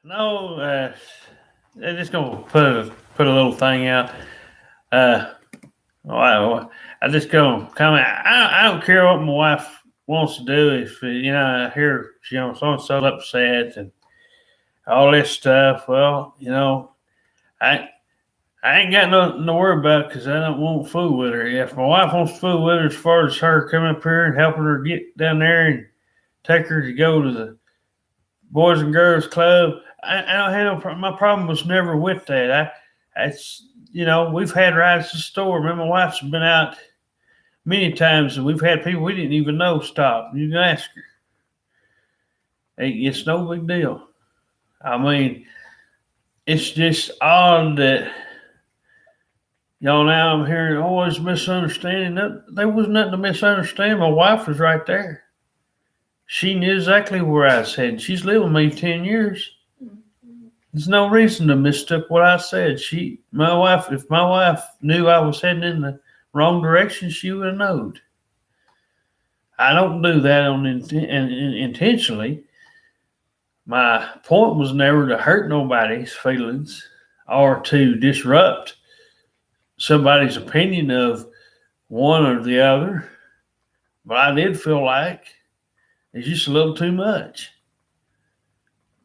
No, they're just gonna put a little thing out. Uh, I just gonna comment. I don't care what my wife wants to do. If I hear so and so upset and all this stuff. Well, I I ain't got nothing to worry about because I don't want food with her. If my wife wants food with her, as far as her coming up here and helping her get down there and take her to go to the Boys and Girls Club, I don't have no problem. My problem was never with that. It's we've had rides to the store. Me and my wife's been out many times, and we've had people we didn't even know stop. You can ask her. It's no big deal. I mean, it's just odd that now I'm hearing always misunderstanding. There was nothing to misunderstand. My wife was right there. She knew exactly where I was heading. She's lived with me 10 years. There's no reason to mistook what I said. If my wife knew I was heading in the wrong direction, she would have known. I don't do that intentionally. My point was never to hurt nobody's feelings or to disrupt somebody's opinion of one or the other. But I did feel like it's just a little too much.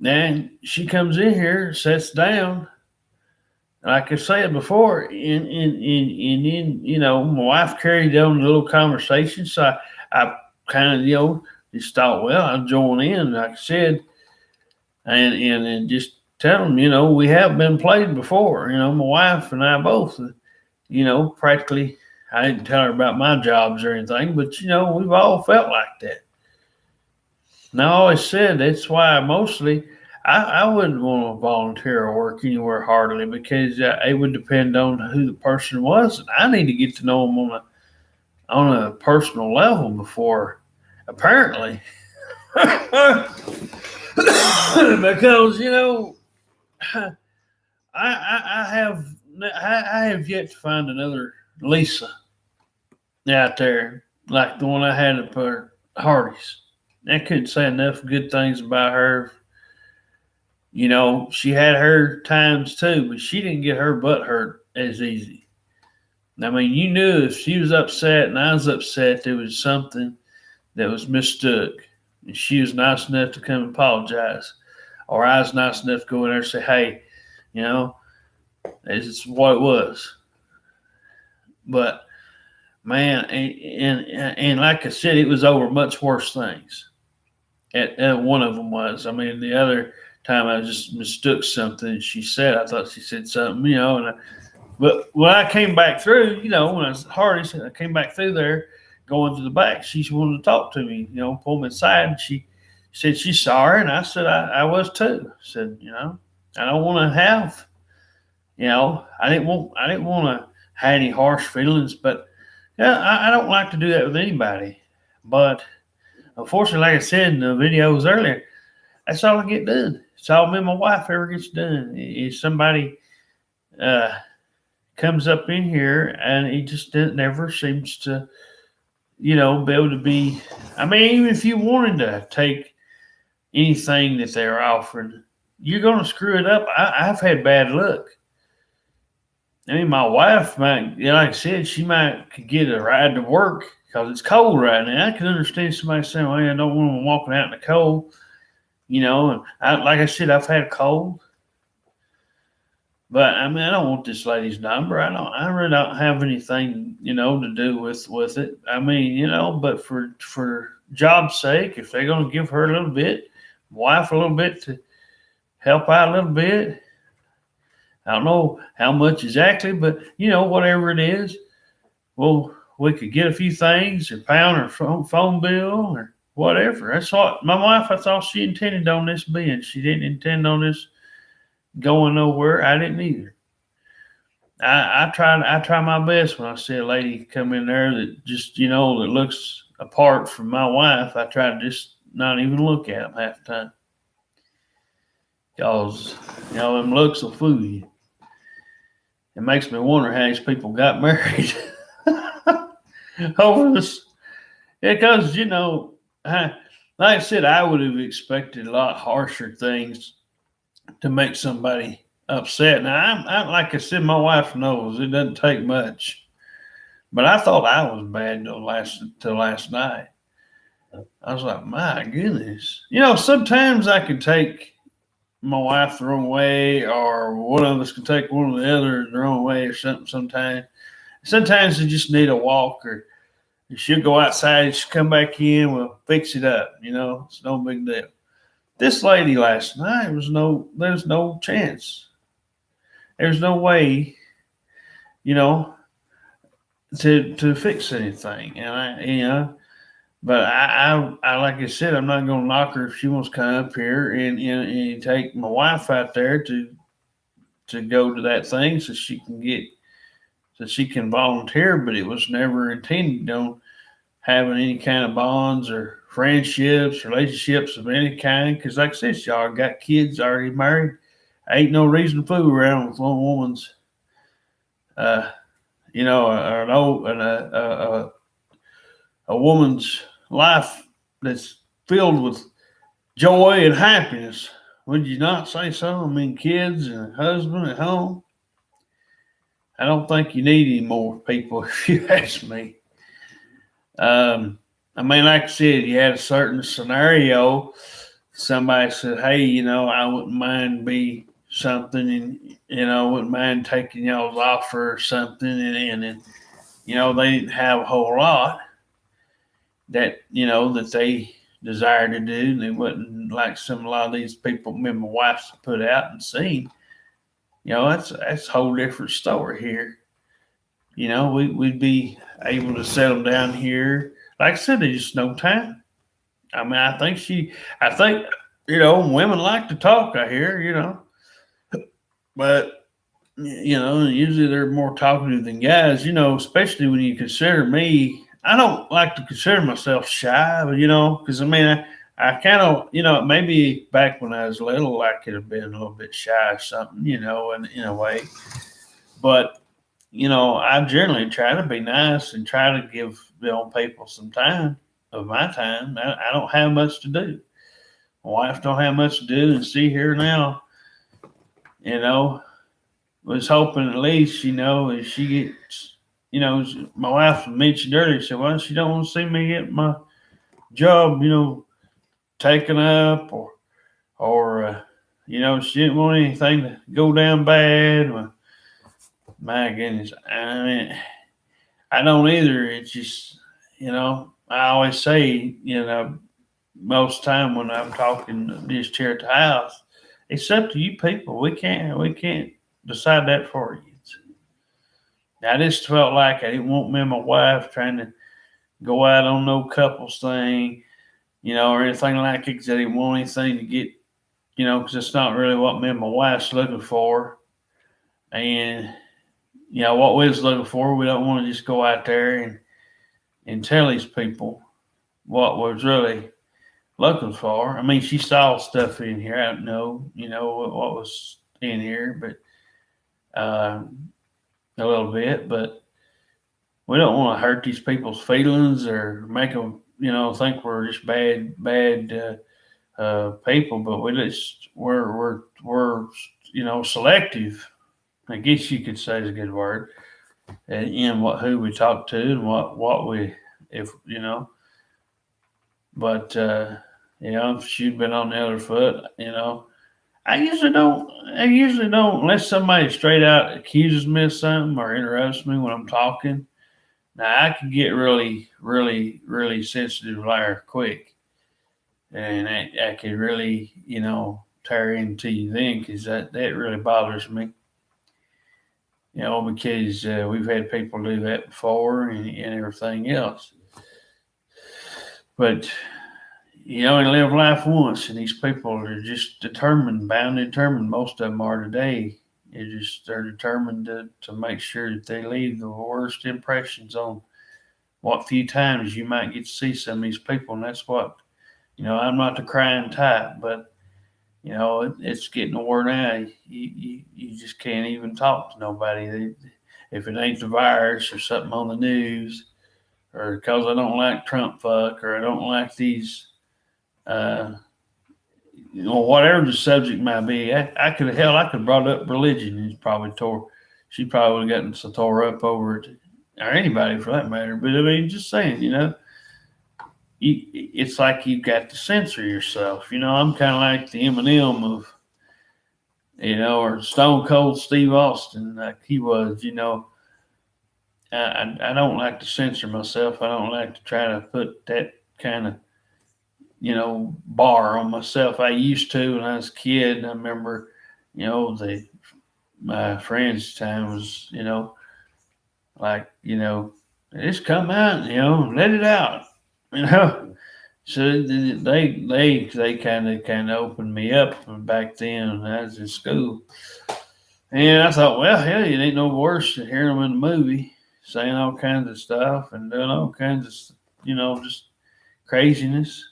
And she comes in here, sits down, like I said before, my wife carried on a little conversation. So I kind of, just thought, well, I'll join in, like I said, and just tell them, we have been played before. My wife and I both, practically, I didn't tell her about my jobs or anything, but, we've all felt like that. And I always said that's why mostly I wouldn't want to volunteer or work anywhere hardly because it would depend on who the person was. And I need to get to know them on a personal level before, apparently. Because, I have yet to find another Lisa out there like the one I had at Hardy's. I couldn't say enough good things about her. She had her times too, but she didn't get her butt hurt as easy. I mean, you knew if she was upset and I was upset, there was something that was mistook. And she was nice enough to come and apologize. Or I was nice enough to go in there and say, hey, this is what it was. But man, and like I said, it was over much worse things. And one of them was. I mean, the other time I just mistook something she said. I thought she said something, but when I came back through, when I was hardest, I came back through there, going to the back. She wanted to talk to me, pull me aside, and she said she's sorry, and I said I was too. I said, I don't want to have, I didn't want to have any harsh feelings, but yeah, I don't like to do that with anybody, but unfortunately, like I said in the videos earlier, that's all I get done. It's all me and my wife ever gets done. If somebody comes up in here and it just never seems to, be able to be. I mean, even if you wanted to take anything that they're offering, you're going to screw it up. I've had bad luck. I mean, my wife might, like I said, she might could get a ride to work because it's cold right now. I can understand somebody saying, well, I don't want them walking out in the cold, and like I said, I've had a cold. But I mean, I don't want this lady's number. I really don't have anything, to do with it. I mean, but for job's sake, if they're going to give her a little bit, wife a little bit to help out a little bit, I don't know how much exactly, but whatever it is, well, we could get a few things, or pound her phone bill, or whatever. That's what my wife. I thought she intended on this being. She didn't intend on this going nowhere. I didn't either. I try my best when I see a lady come in there that just that looks apart from my wife. I try to just not even look at them half the time, cause them looks will fool you. It makes me wonder how these people got married over this. Because like I said, I would have expected a lot harsher things to make somebody upset. Now, I like I said, my wife knows it doesn't take much, but I thought I was bad till last night. I was like, my goodness, sometimes I can take my wife the wrong way, or one of us can take one of the other the wrong way, or something. Sometimes they just need a walk, or she'll go outside and she'll come back in. We'll fix it up. It's no big deal. This lady last night there's no chance. There's no way, you know, to fix anything. And but I like I said, I'm not gonna knock her if she wants to come up here and take my wife out there to go to that thing so she can volunteer. But it was never intended on having any kind of bonds or friendships, relationships of any kind. Because like I said, y'all got kids already married. Ain't no reason to fool around with one woman's, uh, or an old and a woman's life that's filled with joy and happiness. Would you not say so? I mean, kids and a husband at home. I don't think you need any more people, if you ask me. I mean, like I said, you had a certain scenario. Somebody said, "Hey, I wouldn't mind be something, and I wouldn't mind taking y'all's offer or something," and they didn't have a whole lot that they desired to do, and they wouldn't like a lot of these people me and my wife's put out and seen. That's a whole different story here. We'd be able to settle down here. Like I said, there's just no time. I mean, I think, women like to talk, I hear, but, usually they're more talkative than guys, especially when you consider me. I don't like to consider myself shy, but, because I mean, I kind of, maybe back when I was little, I could have been a little bit shy or something, in a way. But, I generally try to be nice and try to give people some time of my time. I don't have much to do. My wife don't have much to do, and see here now, was hoping at least, if she gets, my wife mentioned earlier, said, well, she don't want to see me get my job, taken up, or she didn't want anything to go down bad. Well, my goodness, I mean, I don't either. It's just, I always say, most time when I'm talking just here at the house, it's up to you people. We can't decide that for you. I just felt like I didn't want me and my wife trying to go out on no couples thing, or anything like it, because I didn't want anything to get, because it's not really what me and my wife's looking for. And, what we was looking for, we don't want to just go out there and tell these people what was really looking for. I mean, she saw stuff in here. I don't know, what was in here, but a little bit. But we don't want to hurt these people's feelings or make them, think we're just bad people. But we're selective. I guess you could say is a good word. In who we talk to and what we if But if she'd been on the other foot, I usually don't unless somebody straight out accuses me of something or interrupts me when I'm talking. Now I can get really, really, really sensitive there quick, and I can really, tear into you then because that really bothers me. Because we've had people do that before and everything else. But you only live life once, and these people are just determined, bound and determined. Most of them are today. They're determined to make sure that they leave the worst impressions on what few times you might get to see some of these people, and that's what I'm not the crying type, but it's getting the word out. You just can't even talk to nobody if it ain't the virus or something on the news, or because I don't like Trump fuck, or I don't like these uh, whatever the subject might be. I could have brought up religion and she probably would have gotten so tore up over it, or anybody for that matter. But I mean, just saying, it's like you've got to censor yourself. I'm kind of like the Eminem of, or Stone Cold Steve Austin, like he was. I don't like to censor myself. I don't like to try to put that kind of bar on myself. I used to when I was a kid. I remember, my friends' time was, like, just come out, let it out, you know. So they kind of opened me up back then when I was in school. And I thought, well, hell, it ain't no worse than hearing them in the movie saying all kinds of stuff and doing all kinds of, just craziness.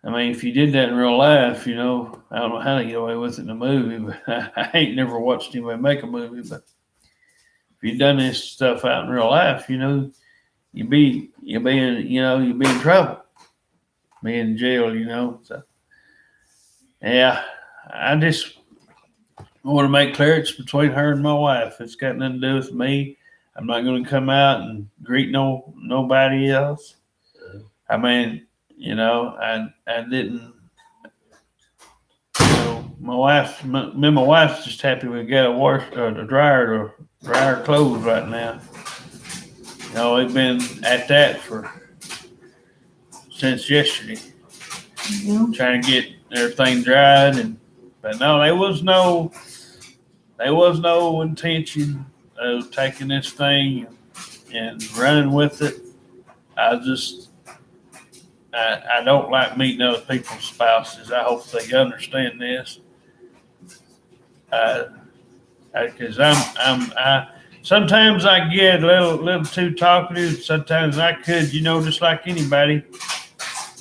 I mean, if you did that in real life, I don't know how they get away with it in a movie, but I ain't never watched anybody make a movie. But if you've done this stuff out in real life, you'd be in trouble, be in jail, So, yeah, I just want to make clear it's between her and my wife. It's got nothing to do with me. I'm not going to come out and greet nobody else. I mean, I didn't. My wife, me and my wife's just happy we got a dryer to dry our clothes right now. We've been at that since yesterday, trying to get everything dried, but no, there was no intention of taking this thing and running with it. I don't like meeting other people's spouses. I hope they understand this. Because sometimes I get a little too talkative. Sometimes I could, just like anybody.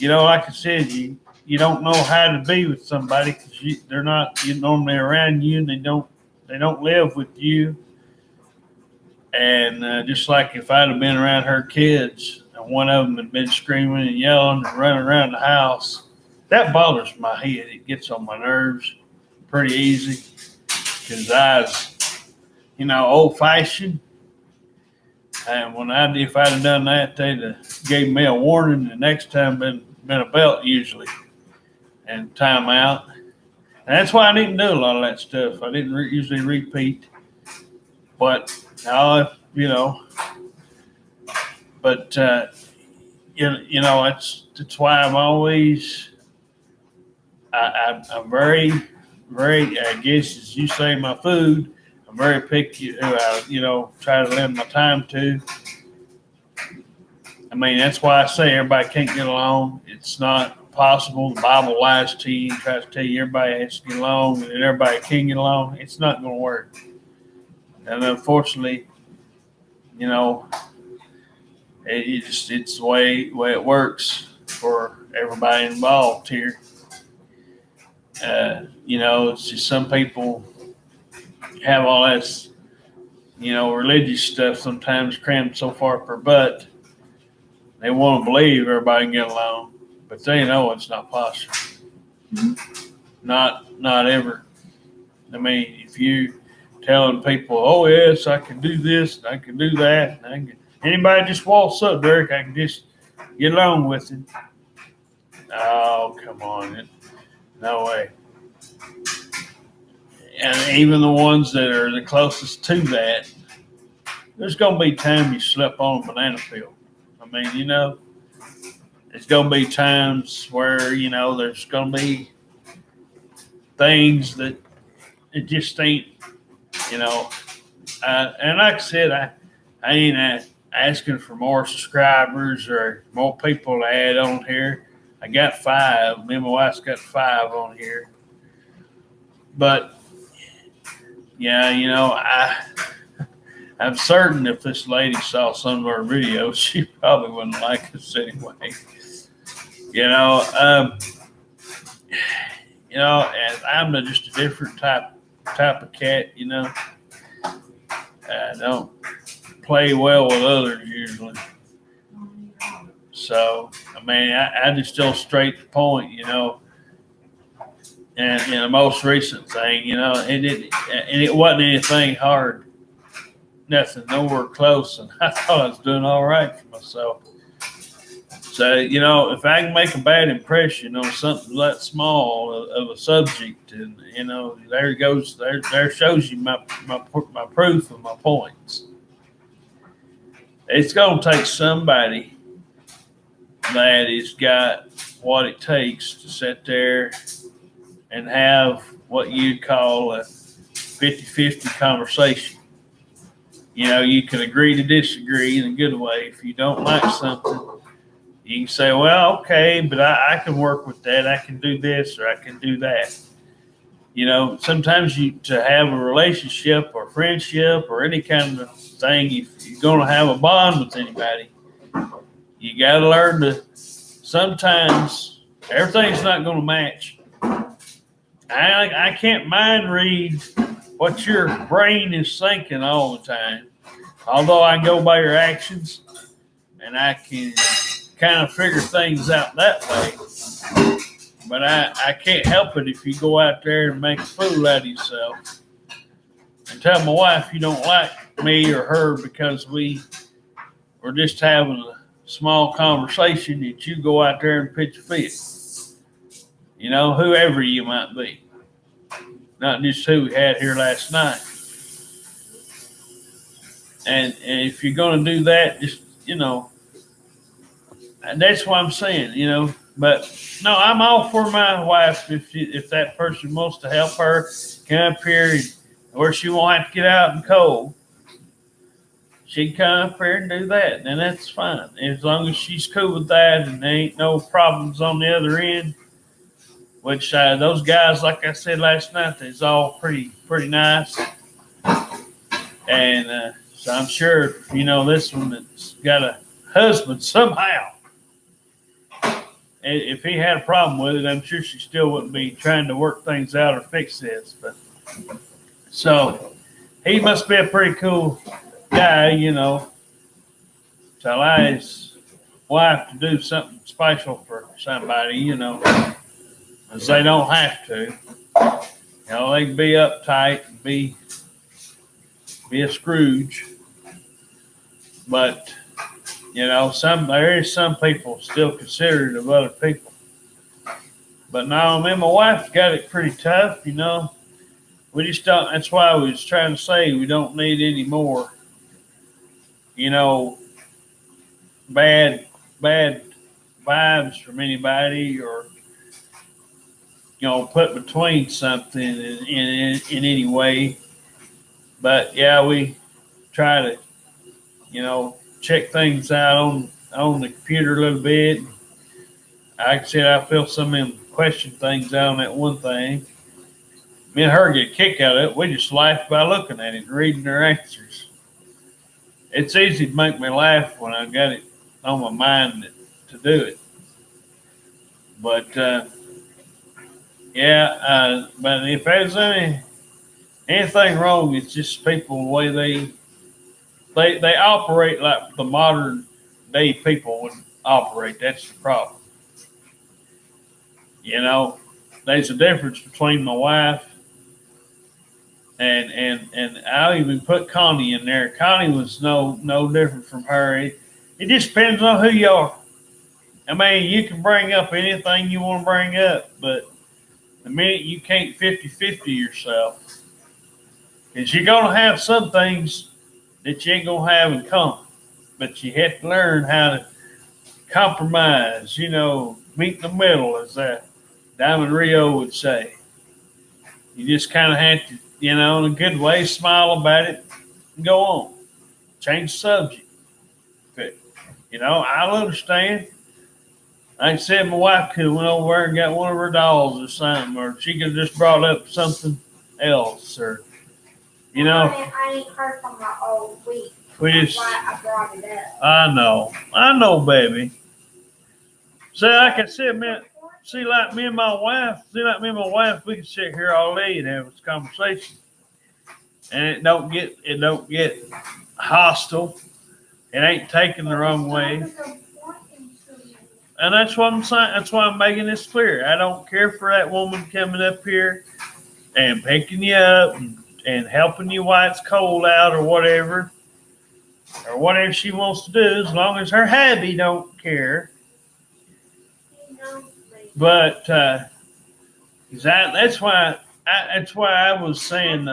Like I said, you don't know how to be with somebody because they're not normally around you and they don't live with you. And just like if I'd have been around her kids and one of them had been screaming and yelling and running around the house, that bothers my head. It gets on my nerves pretty easy because I was, old fashioned. And if I'd have done that, they'd have gave me a warning. The next time been a belt usually and time out. And that's why I didn't do a lot of that stuff. I didn't usually repeat. But now, but it's why I'm always I'm very, very, I guess as you say, my food. I'm very picky who I try to limit my time to. I mean, that's why I say everybody can't get along. It's not possible. The Bible lies to you and tries to tell you everybody has to get along and everybody can get along. It's not going to work. And unfortunately, it's the way it works for everybody involved here. It's just some people have all this, religious stuff sometimes crammed so far up their butt. They want to believe everybody can get along, but they know it's not possible. Mm-hmm. Not ever. I mean, if you telling people, oh yes, I can do this, and I can do that, and anybody just waltz up, Derek, I can just get along with it. Oh, come on. No way. And even the ones that are the closest to that, there's going to be time you slip on a banana peel. I mean, there's going to be times where, there's going to be things that it just ain't, and like I said, I ain't asking for more subscribers or more people to add on here. I got 5. Me and my wife's got 5 on here. But, yeah, I'm certain if this lady saw some of our videos, she probably wouldn't like us anyway. And I'm just a different type of cat, I don't play well with others usually. So, I mean, I just go straight to the point, and the most recent thing, and it wasn't anything hard, nothing, nowhere close, and I thought I was doing all right for myself. So, if I can make a bad impression on something that small of a subject, and there goes there shows you my proof of my points. It's going to take somebody that has got what it takes to sit there and have what you'd call a 50-50 conversation. You can agree to disagree in a good way. If you don't like something, you can say, well, okay, but I can work with that. I can do this or I can do that. Sometimes to have a relationship or friendship or any kind of thing, if you're going to have a bond with anybody, you got to learn to, sometimes everything's not going to match. I can't mind read what your brain is thinking all the time, although I go by your actions and I can kind of figure things out that way. But I can't help it if you go out there and make a fool out of yourself and tell my wife you don't like me or her because we were just having a small conversation that you go out there and pitch a fit. Whoever you might be. Not just who we had here last night. And if you're going to do that, just, that's what I'm saying, But no, I'm all for my wife. If that person wants to help her come up here, or she won't have to get out in cold, she can come up here and do that, and that's fine. As long as she's cool with that, and there ain't no problems on the other end. Which those guys, like I said last night, they's all pretty nice, and so I'm sure this one that's got a husband somehow. If he had a problem with it, I'm sure she still wouldn't be trying to work things out or fix this. But so he must be a pretty cool guy, to allow his wife to do something special for somebody, as they don't have to. They can be uptight and be a Scrooge, but. There is some people still considerate of other people. But no, me and my wife got it pretty tough, We just don't, that's why I was trying to say we don't need any more, bad vibes from anybody or, put between something in any way. But yeah, we try to, check things out on the computer a little bit. Like I said, I feel some of them question things out on that one thing. Me and her get a kick out of it. We just laugh by looking at it and reading their answers. It's easy to make me laugh when I got it on my mind to do it. But but if there's anything wrong, it's just people the way they operate like the modern day people would operate. That's the problem. There's a difference between my wife and I'll even put Connie in there. Connie was no different from her. It just depends on who you are. I mean, you can bring up anything you want to bring up, but the minute you can't 50-50 yourself, because you're going to have some things that you ain't going to have in common. But you have to learn how to compromise, meet in the middle, as Diamond Rio would say. You just kind of have to, in a good way, smile about it and go on. Change the subject. But, I'll understand. Like I said, my wife could have went over there and got one of her dolls or something, or she could have just brought up something else, or I ain't heard from her all week. That's why I brought it up. I know, baby. See, like I said, man, like me and my wife, we can sit here all day and have this conversation, and it don't get hostile. It ain't taken the wrong way. And that's what I'm saying. That's why I'm making this clear. I don't care for that woman coming up here and picking you up and helping you while it's cold out or whatever she wants to do, as long as her hubby don't care. But that's why I was saying.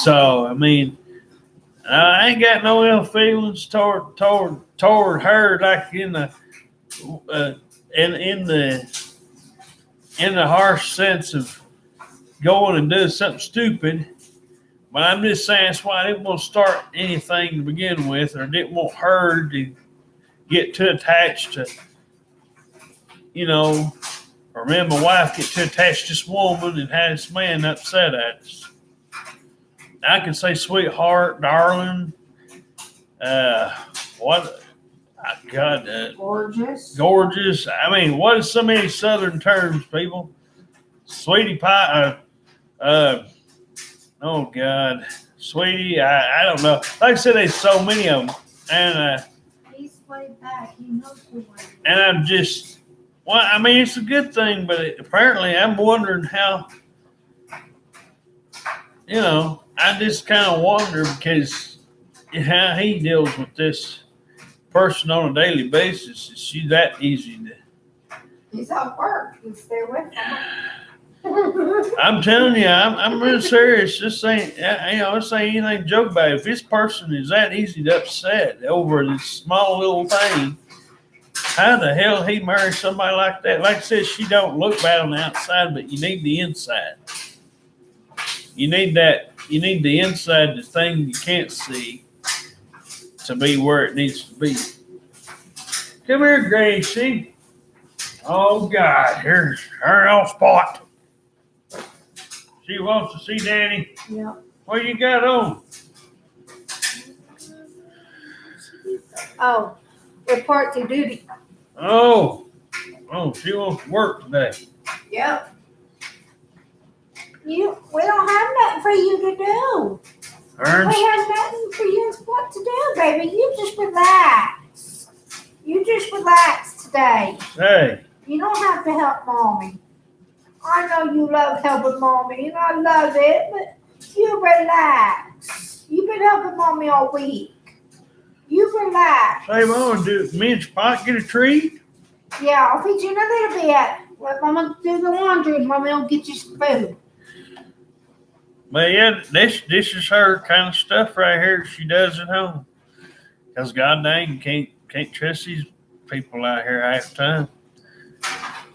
So I mean, I ain't got no ill feelings toward her, like in the in the harsh sense of going and doing something stupid. But I'm just saying that's why I didn't want to start anything to begin with, or didn't want her to get too attached to, or me and my wife get too attached to this woman and have this man upset at us. I can say sweetheart, darling, gorgeous. I mean, what is so many Southern terms, people? Sweetie pie, oh God, sweetie, I don't know. Like I said, there's so many of them, and he's way back. He knows the way. And I'm just, well, I mean, it's a good thing, but apparently, I'm wondering how. I just kind of wonder because how he deals with this person on a daily basis. Is she that easy to? He's at work. You stay with him. I'm telling you, I'm really serious. This ain't, this ain't anything to joke about. If this person is that easy to upset over this small little thing, how the hell he marry somebody like that? Like I said, she don't look bad on the outside, but you need the inside. You need that. You need the inside, the thing you can't see, to be where it needs to be. Come here, Gracie. Oh God, here's her old spot. She wants to see Daddy. Yeah. What you got on? Oh, report to duty. Oh, she wants to work today. Yep. We don't have nothing for you to do. Ernst? We have nothing for you what to do, baby. You just relax. You just relax today. Hey. You don't have to help Mommy. I know you love helping Mommy, and I love it, but you relax. You've been helping Mommy all week. You relax. Hey, Mom, do me and Spot get a treat? Yeah, I'll feed you in a little bit. Let Mama do the laundry, and Mommy will get you some food. But yeah, this is her kind of stuff right here she does at home. Because god dang, you can't trust these people out here half the time.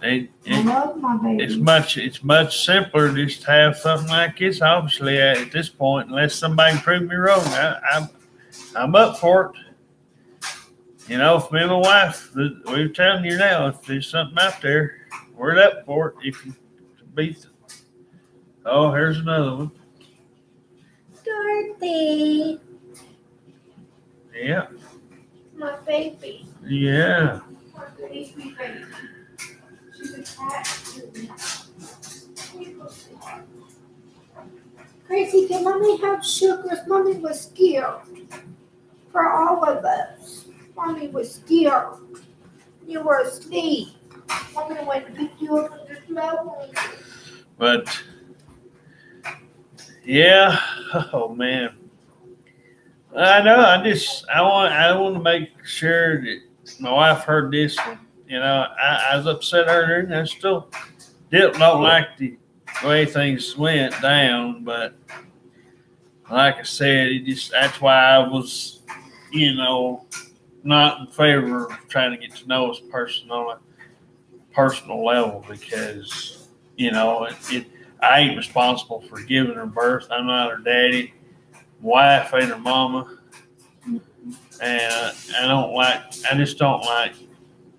I love my baby. It's much simpler just to have something like this. Obviously, at this point, unless somebody can prove me wrong, I'm up for it. If me and my wife, we're telling you now, if there's something out there, we're up for it. If you beat it. Oh, here's another one. Dorothy. Yeah. My baby. Yeah. My baby. She's attached to me. Gracie, can Mommy have sugars? Mommy was scared. For all of us. Mommy was scared. You were asleep. Mommy went to pick you up and just loved me. But yeah, oh man, I know. I want to make sure that my wife heard this one. I was upset earlier, and I still don't like the way things went down. But like I said, that's why I was, not in favor of trying to get to know this person on a personal level because, I ain't responsible for giving her birth. I'm not her daddy. Wife ain't her mama. And I just don't like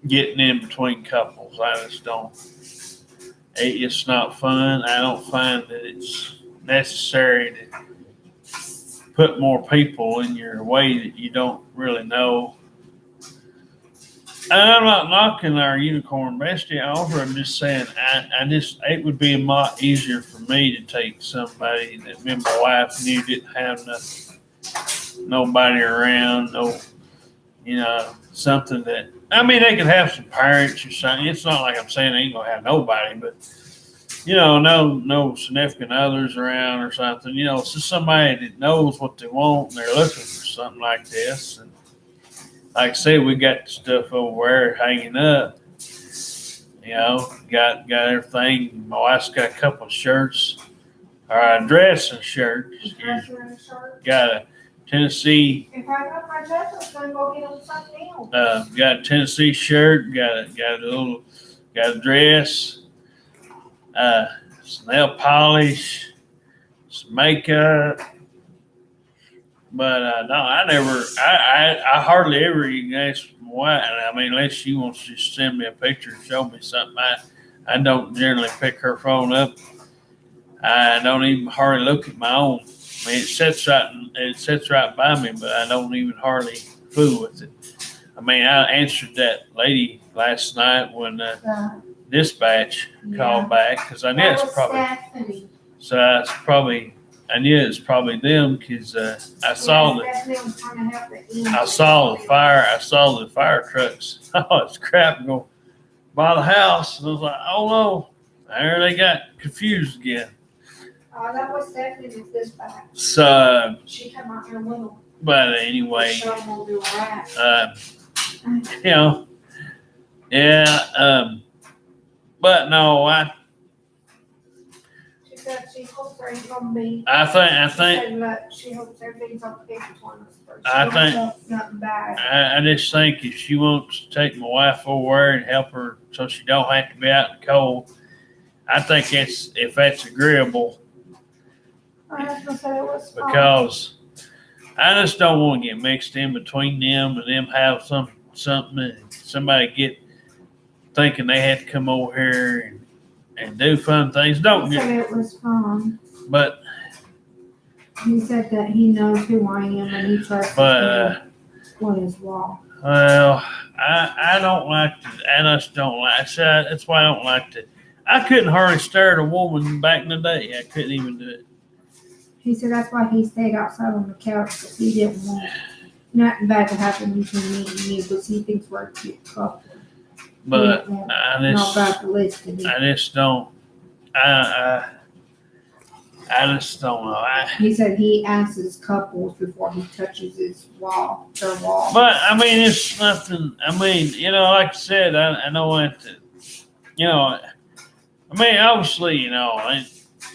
getting in between couples. I just don't. It's not fun. I don't find that it's necessary to put more people in your way that you don't really know. And I'm not knocking our unicorn bestie offer. I'm just saying, it would be a lot easier for me to take somebody that me and my wife knew didn't have nobody around, You know, something that, I mean, they could have some parents or something. It's not like I'm saying they ain't gonna have nobody, but you know, no significant others around or something. You know, it's just somebody that knows what they want and they're looking for something like this. And like I said, we got the stuff over there hanging up. You know, got everything. My wife's got a couple of shirts, or a dress and shirt. Got a Tennessee. If I got my dress, I was gonna go get him something else. Got a Tennessee shirt. Got a dress. Some nail polish, some makeup. But no, I hardly ever even ask my wife. I mean, unless she wants to just send me a picture and show me something. I don't generally pick her phone up. I don't even hardly look at my own. I mean, it sits right by me, but I don't even hardly fool with it. I mean, I answered that lady last night when dispatch called back because I knew it's probably. Stephanie. So I knew it's probably them because I saw the fire. I saw the fire trucks. Oh, it's crap going by the house, and I was like, oh no, there they got confused again. Oh, that was Stephanie with dispatch. So, She come out here with them. but anyway, Show them we'll do all right. you know, yeah. But no, She said she hopes there ain't gonna be. I think. She said, look, she hopes everything's okay between us. But she I don't think- want nothing bad. I just think if she wants to take my wife over there and help her so she don't have to be out in the cold, I think if that's agreeable, My husband said it was fine. because I just don't want to get mixed in between them and them have something and somebody get thinking they had to come over here and do fun things. Don't He get, said it was fine. but He said that he knows who I am and he trusts but. me with his law. Well, I don't like to. I just don't like. I said that's why I don't like to. I couldn't hardly stare at a woman back in the day. I couldn't even do it. He said that's why he stayed outside on the couch because he didn't want nothing bad to happen between me and you because he thinks we're a cute couple. But Yeah, I not about just, the list to be. I just don't. I just don't know. He said he asks couples before he touches his wall, their wall. But I mean, it's nothing. I mean, you know, like I said, I know that. You know, I mean, obviously, you know,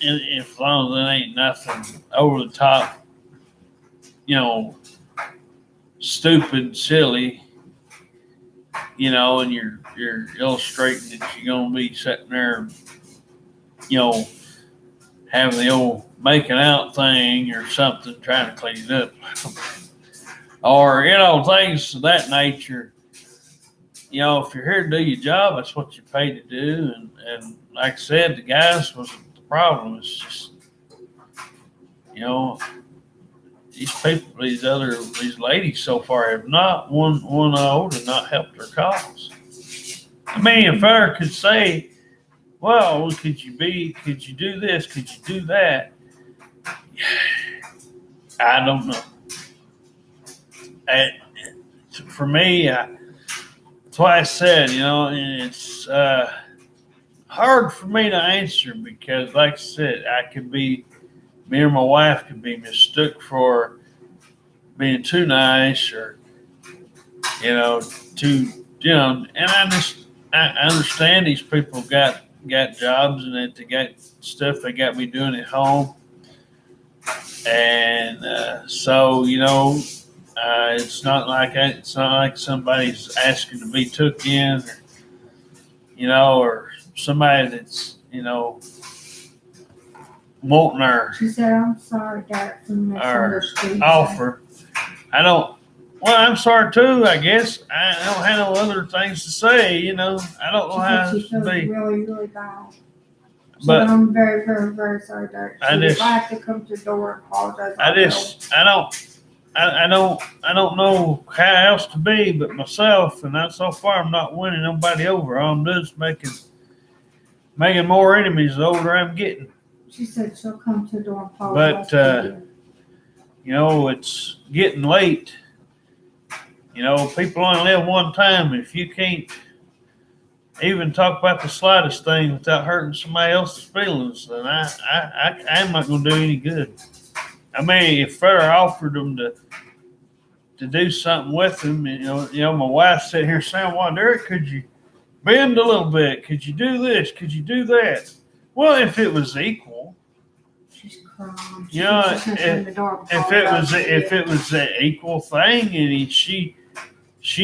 if as long as it ain't nothing over the top, you know, stupid, silly, you know, and you're illustrating that you're gonna be sitting there, you know, having the old making out thing or something, trying to clean it up, or you know, things of that nature. You know, if you're here to do your job, that's what you're paid to do, and like I said, the guys wasn't the problem. It's just, you know, these people, these ladies so far have not one older not helped their cause. I mean, if I could say, well, could you do this? Could you do that? I don't know. For me, that's why I said, you know, it's hard for me to answer because, like I said, me or my wife could be mistook for being too nice or, you know, and I understand these people got jobs and that they got stuff they got me doing at home. And so, you know, it's not like somebody's asking to be took in, or, you know, or somebody that's, you know, wanting our She said, I'm sorry, Derek, for misunderstood. offer. I'm sorry too, I guess. I don't have no other things to say, you know. I don't know how She to feels be. really, really bad. She But said, I'm very, very, very sorry, Derek. I If just- I have to come to the door and apologize, I don't know how else to be but myself, and so far I'm not winning nobody over. All I'm doing is making more enemies the older I'm getting. She said she'll come to the door and apologize. But, to you. You know, it's getting late. People only live one time. If you can't even talk about the slightest thing without hurting somebody else's feelings, then I'm not going to do any good. I mean, if Federer offered them to do something with them, my wife sitting here saying, "Well, Derek, could you bend a little bit? Could you do this? Could you do that?" Well, if it was equal, She's crying. if it was an equal thing, and she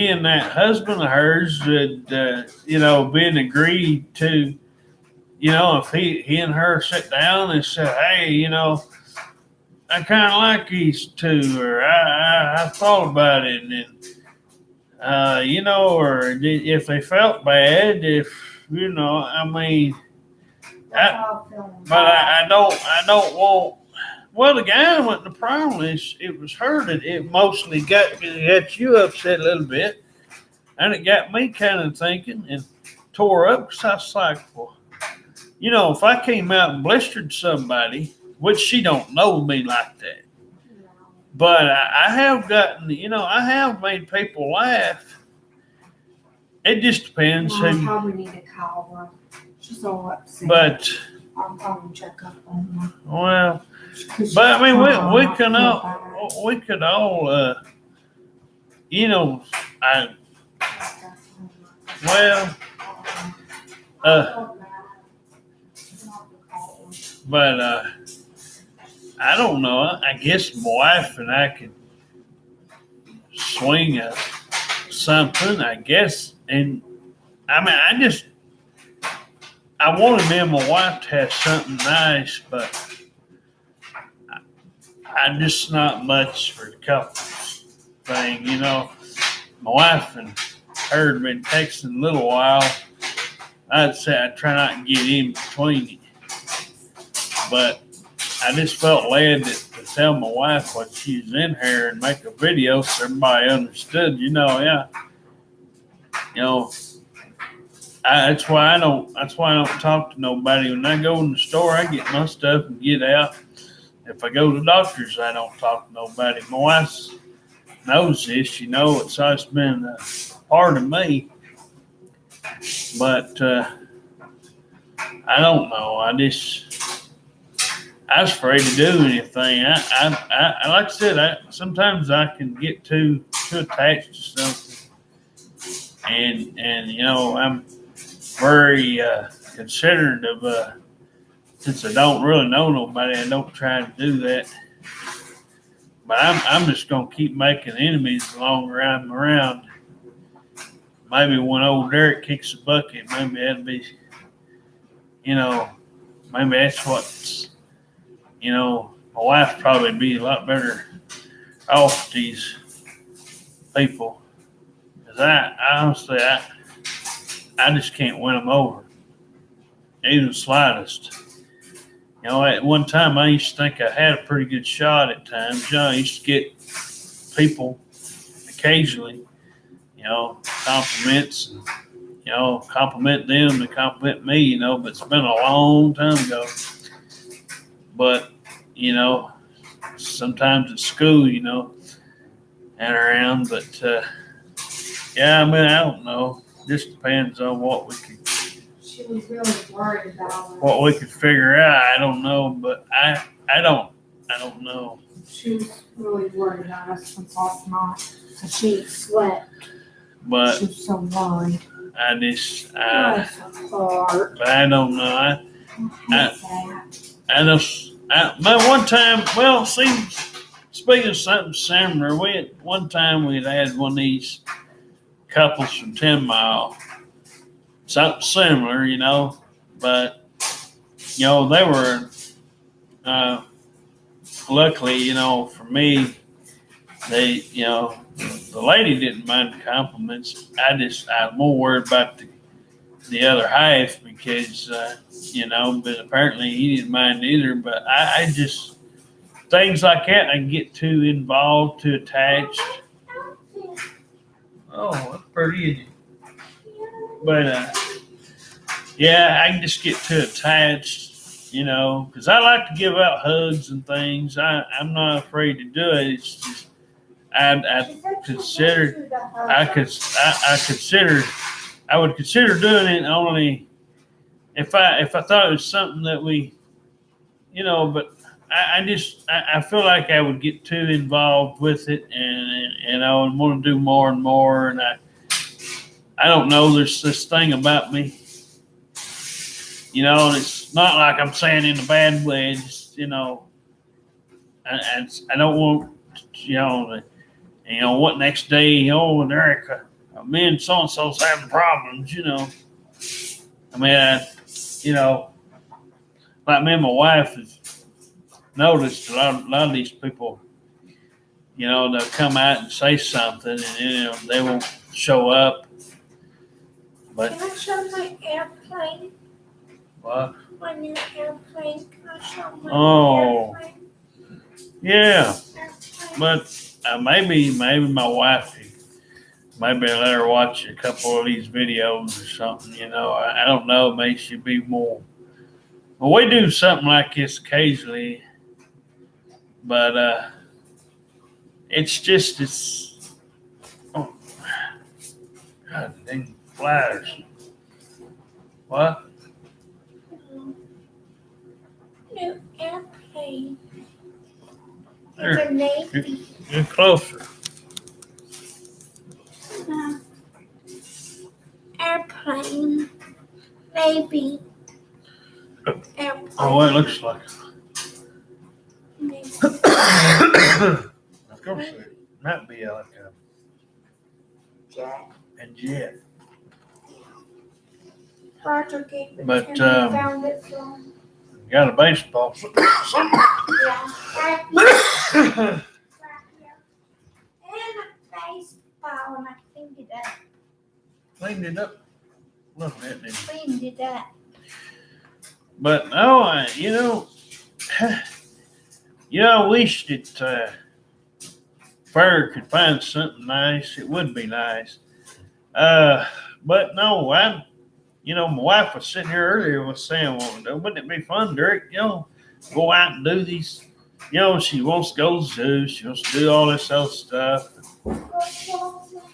and that husband of hers would, been agreed to, if he and her sit down and said, "Hey, I kind of like these two," or I thought about it, and or if they felt bad, I mean, I don't want. Well, the guy wasn't the problem. It was her that it mostly got you upset a little bit, and it got me kind of thinking and tore up because I was like, well, if I came out and blistered somebody, which she don't know me like that, but I have gotten, I have made people laugh. It just depends. I probably need to call her. She's all upset. But I'll probably check up on her. Well, but I mean, we could all, but I don't know. I guess my wife and I could swing something, I guess. And I mean, I wanted me and my wife to have something nice, but I'm just not much for the couples thing, My wife and her had been texting a little while. I'd say I try not to get in between it. But I just felt led to tell my wife what she's in here and make a video so everybody understood, That's why I don't talk to nobody. When I go in the store, I get my stuff and get out. If I go to the doctor's, I don't talk to nobody. My wife knows this, it's always been a part of me. But I don't know. I was afraid to do anything. I like I said, sometimes I can get too attached to something, and I'm very considerate of since I don't really know nobody, I don't try to do that. But I'm just gonna keep making enemies the longer I'm around. Maybe when old Derek kicks a bucket, maybe that'd be, maybe that's what's, my wife probably be a lot better off these people. Cause I honestly, I just can't win them over, even the slightest. At one time I used to think I had a pretty good shot at times. I used to get people occasionally, compliments, compliment them to compliment me, but it's been a long time ago. But, sometimes at school, and around, but, I don't know. Just depends on what we could. She was really worried about it. What we could figure out, I don't know, but I don't know. She was really worried about us since last night. So she slept. But she was so worried. I just, but I don't know. My one time, well, see, speaking of something similar, one time we had one of these couples from 10 Mile, something similar, but, they were, luckily, for me, they, the lady didn't mind the compliments. I'm more worried about the other half because, but apparently he didn't mind either. But I just, things like that, I get too involved, too attached. Oh, that's pretty. But, I can just get too attached, because I like to give out hugs and things. I'm not afraid to do it. It's just, consider, I would consider doing it only if I thought it was something that we, but I feel like I would get too involved with it, and I would want to do more and more, and I don't know. There's this thing about me, and it's not like I'm saying in a bad way. Just, I don't want, what next day, and Erica, me and so and so's having problems, I mean, like me and my wife have noticed a lot of these people, they'll come out and say something, and they won't show up. But can I show my airplane? What? My new airplane. Can I show my airplane? Yeah, Airplane. but maybe my wife, maybe I let her watch a couple of these videos or something. I don't know. Maybe she'd be more. Well, we do something like this occasionally, but it's oh, God dang flyers. What? New airplane. There. It's a Navy. Get closer. Airplane. Navy. Airplane. Oh, it looks like. Navy. Of course, it might be like a Jet. jet. Roger gave it But, to me. Found it from. Got a baseball. Yeah. Right here. And a baseball, and I cleaned it up. Cleaned it up a little bit. Didn't you? Cleaned it up. But no, I wish that Fur could find something nice. It would be nice. But no, my wife was sitting here earlier was saying, well, wouldn't it be fun, Derek? Go out and do these. She wants to go to the zoo. She wants to do all this other stuff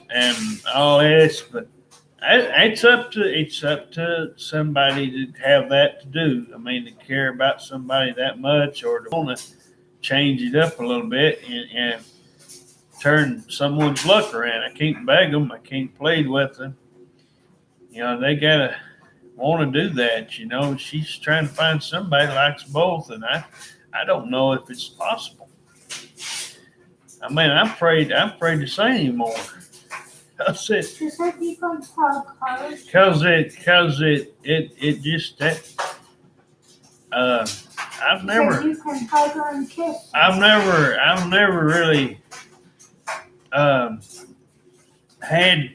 and all this, but it's up to somebody to have that to do. I mean, to care about somebody that much, or to want to change it up a little bit and turn someone's luck around. I can't beg them. I can't plead with them. They gotta want to do that. She's trying to find somebody that likes both, and I don't know if it's possible. I mean, I'm afraid to say anymore. She said you can hug her. Cause it just that. I've never. You can hug her and kiss her. I've never really had,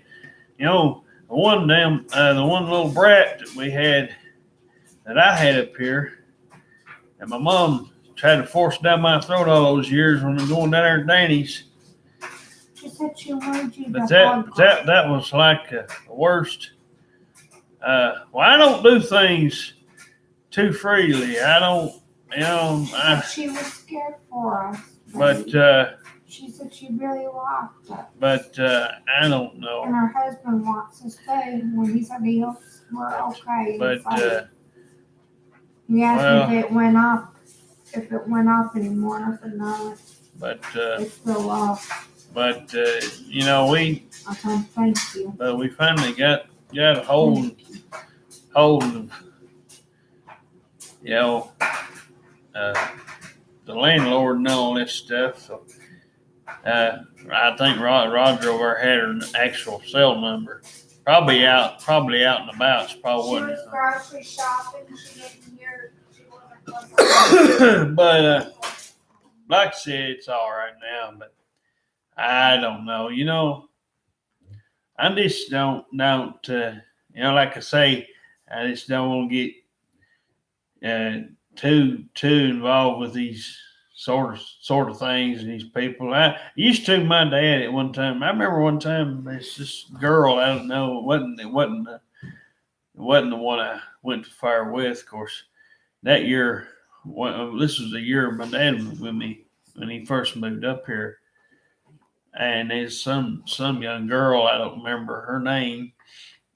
the one little brat that we had, that I had up here, and my mom tried to force down my throat all those years when we were going down there to Danny's. She said she wanted you But to hug her. that was like the worst. I don't do things too freely. I don't, She was scared for us. but She said she really liked it. But I don't And know. her husband wants to stay when he said we're okay. But He asked me well- if it went off anymore. And I said no, it's still off. but we I said thank you. we finally got a hold of the landlord and all this stuff. So I think Roger over had her actual cell number. Probably out and about. She probably She wasn't. was grocery shopping. She didn't hear. She wasn't. But like I said, it's all right now. But I don't know. I just don't. Like I say, I just don't want to get too involved with these sort of things and these people. I used to my dad at one time. I remember one time this girl, I don't know, it wasn't the one I went to fire with. Of course, that year, this was the year my dad was with me when he first moved up here. and there's some young girl, I don't remember her name,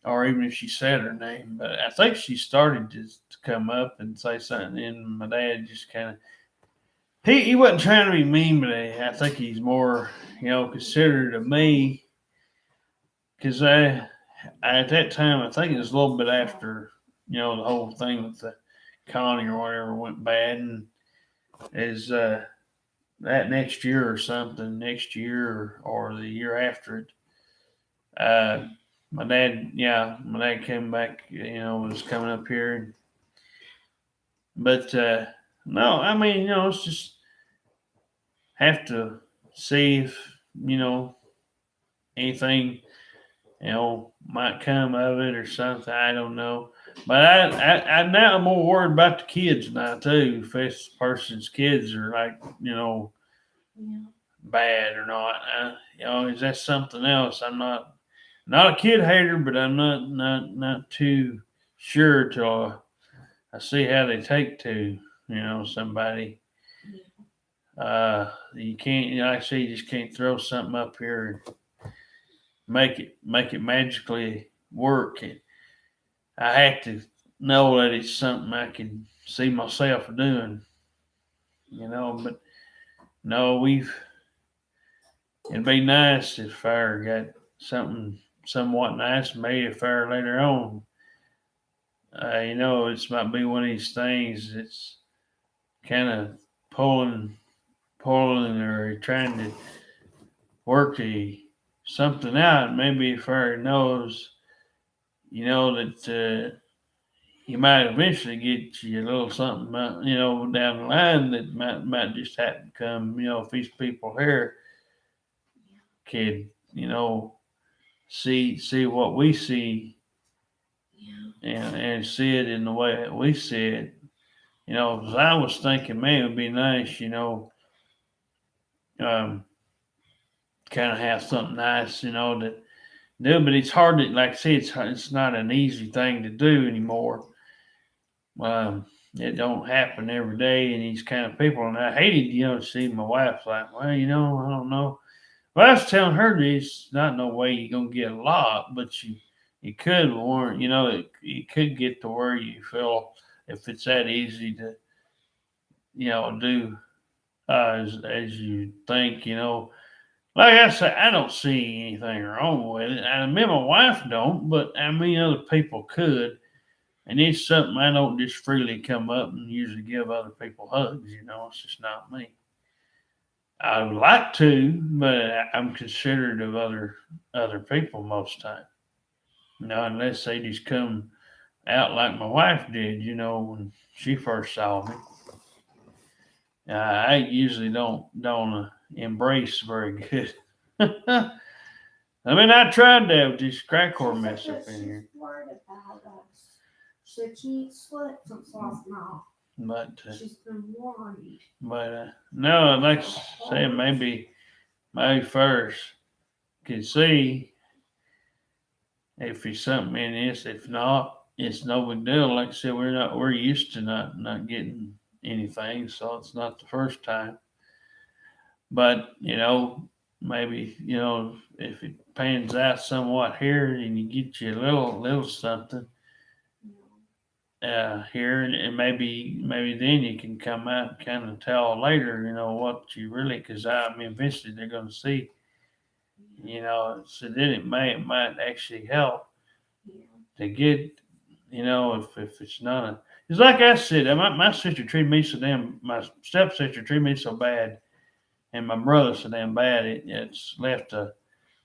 or even if she said her name, but I think she started to come up and say something, and my dad just kind of he wasn't trying to be mean, but I think he's more considerate of me because I at that time I think it was a little bit after the whole thing with the Connie or whatever went bad, and is that next year or something, next year or the year after it. Uh, my dad came back, was coming up here, but no, I mean, it's just have to see if anything might come of it or something. I don't know, but I now I'm more worried about the kids now too. If this person's kids are like Yeah. bad or not. Is that something else? I'm not a kid hater, but I'm not too sure till I see how they take to somebody. You can't, like I say, you just can't throw something up here and make it magically work. And I have to know that it's something I can see myself doing. But no, it'd be nice if I got something somewhat nice made a fire later on. This might be one of these things that's kind of pulling or trying to work something out. Maybe if fire knows, that you might eventually get you a little something, down the line that might just happen to come, if these people here could, see what we see and see it in the way that we see it. 'Cause I was thinking, man, it'd be nice, kind of have something nice, that do. But it's hard to, like I say, it's not an easy thing to do anymore. It don't happen every day, and these kind of people. And I hated, to see my wife like, well, I don't know. Well, I was telling her there's not no way you're gonna get a lot, but you could warrant, it could get to where you feel if it's that easy to, do as you think, Like I said, I don't see anything wrong with it. I mean, my wife don't, but I mean, other people could. And it's something I don't just freely come up and usually give other people hugs. It's just not me. I would like to, but I'm considerate of other people most time. Unless they just come out like my wife did, when she first saw me. I usually don't embrace very good. I mean, I tried that with this crack whore mess up in here, She's worried about us. She said she ain't slept since last night. but She's been worried. no, I'd like to say maybe first could see if it's something in this. If not, it's no big deal. Like I said, we're used to not getting anything, so it's not the first time. But maybe if it pans out somewhat here and you get you a little something here, and maybe then you can come out and kind of tell later, what you really, because I mean eventually they're going to see, so then it might actually help to get, if it's not a, it's like I said, my sister treated me so damn, my stepsister treated me so bad, and my brother so damn bad, it's left a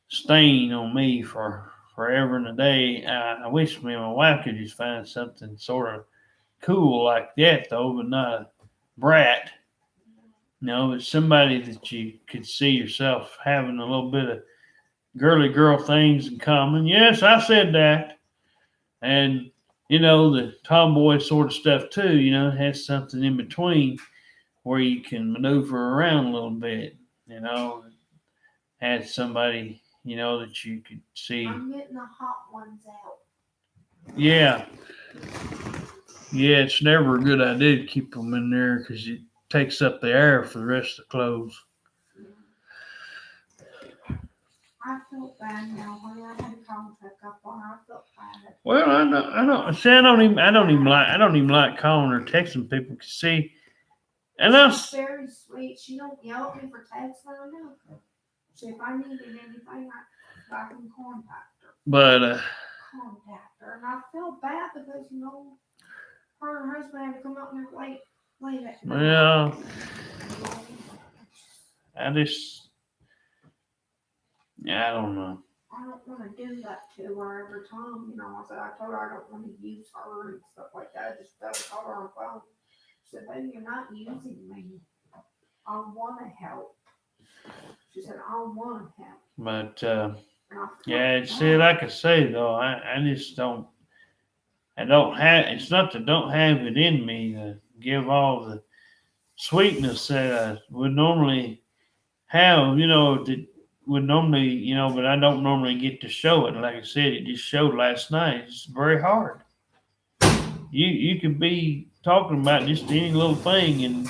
stain on me for forever and a day. I wish me and my wife could just find something sort of cool like that, though, but not a brat. It's somebody that you could see yourself having a little bit of girly girl things in common. Yes, I said that. And, the tomboy sort of stuff too, has something in between where you can maneuver around a little bit, had somebody, that you could see. I'm getting the hot ones out. Yeah. Yeah, it's never a good idea to keep them in there because it takes up the air for the rest of the clothes. I felt bad now when I had a contact up on her. I felt bad. Well, I don't. See, I don't even like calling or texting people. See, and She's that's, very sweet. She don't yell at me for texting or nothing. So if I needed anything, I can but contact her. And I felt bad because, her and her husband had to come out there late at night. well, I just, yeah, I don't know. I don't want to do that to her every time. I told her I don't want to use her and stuff like that. I just told her on the phone. She said, baby, you're not using me. I want to help. She said, I want to help. But And I felt yeah, see, bad. like I say though, I just don't. I don't have. It's not that I don't have it in me to give all the sweetness that I would normally have. That would normally, but I don't normally get to show it. Like I said, it just showed last night. It's very hard. You could be talking about just any little thing, and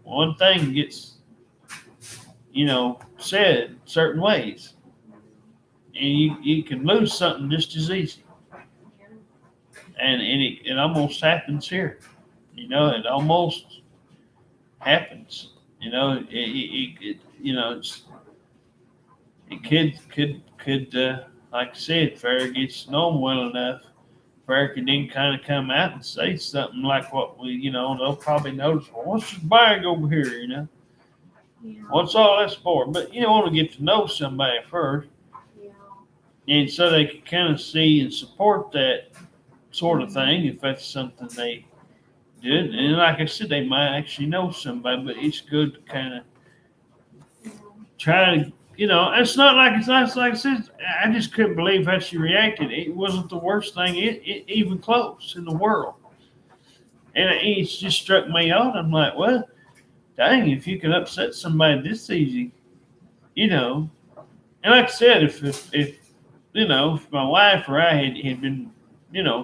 one thing gets, said certain ways, and you can lose something just as easy. And it almost happens here. It almost happens. It could like I said, Farrah gets to know him well enough. Farrah can then kind of come out and say something like what they'll probably notice. Well, what's this bag over here? Yeah. What's all this for? But you want to get to know somebody first, Yeah. and so they can kind of see and support that sort of thing if that's something they did. And like I said, they might actually know somebody, but it's good to kind of try to, it's not like I said, I just couldn't believe how she reacted. It wasn't the worst thing, even close in the world. And it just struck me out. I'm like, well, dang, if you can upset somebody this easy, And like I said, if my wife or I had been,